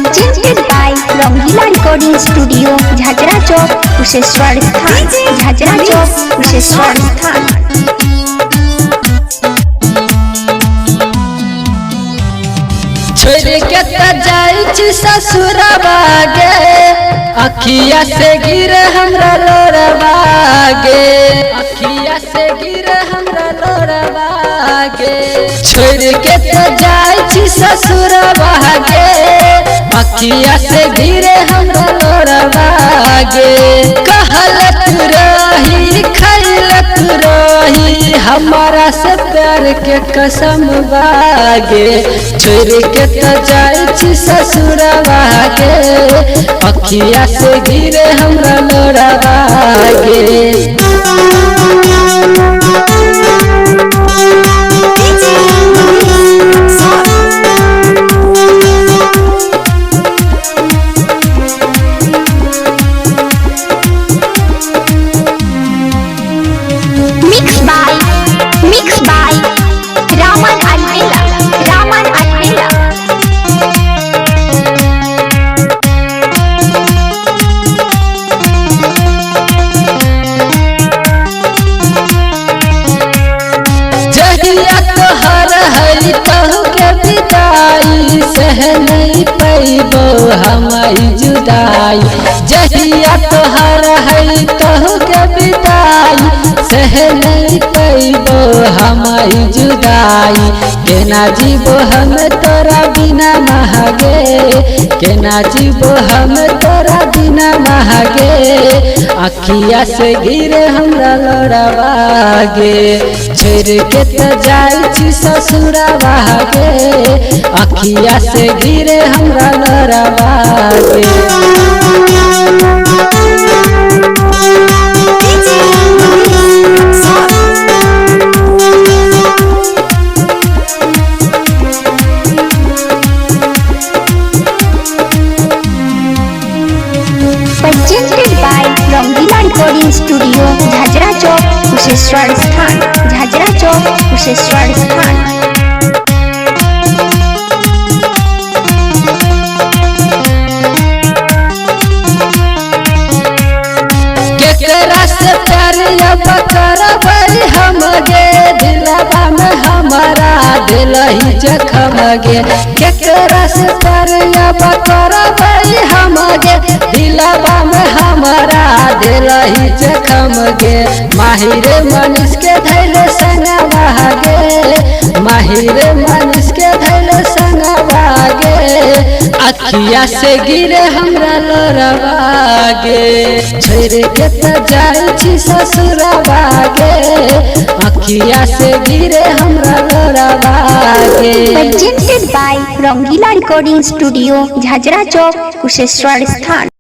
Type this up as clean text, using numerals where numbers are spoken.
presented by Rangila Recording Studio, Jhajra Chowk, Kusheshwar Sthan, Jhajra Chowk, Kusheshwar Sthan। छोड़ के जाई ससुरबा गे, अखिया से गिर हमरा लोरबा गे, अखिया से गिर हमरा लोरबा गे। छोड़ के जाई ससुरबा गे, अखिया से गिर हमरा लोरबा गे। कहलत रही खैलत रही हमारा से प्यार के कसम बागे। छोड़ के जाई ससुरबा गे, अखिया से गिरे हमरा लोरबा गे। Mixed by Raman Almela, Raman Almela। जहिया तोहर हई तहु के विदाई, सह नहीं पैबो हमारी जुदाई। जहिया तोहर हई तहु के विदाई, सह नहीं पैबो हमारी जुदाई। केना जीवो हम तोरा बिना महगे, केना जीवो हम तोरा बिना महगे। अखिया से गिरे हमरा लोरबा गे। छोड़ के जाई ससुरबा गे, अखिया से गिरे हमरा लोरबा गे। Presented by Rangila Recording Studio, Jhajra Chowk, Kusheshwar Sthan, Jhajra Chowk, Kusheshwar Sthan। केकरा से प्यार अब करबै हम गे, दिलवा में हमारा दिलही जखम गे। केकरा से प्यार अब करबै हम गे, दिलवा में हमारा दिलही जखम गे। माहिर मनीष के धैल संगवा गे, माहिर मनीष के धैल संगवा गे। अखिया से गिरे हमरा लोरबा गे। छोड़ के जाई ससुरबा गे, अखिया से गिरे हमरा लोरबा गे। Presented by Rangila Recording Studio, Jhajra Chowk, Kusheshwar Sthan।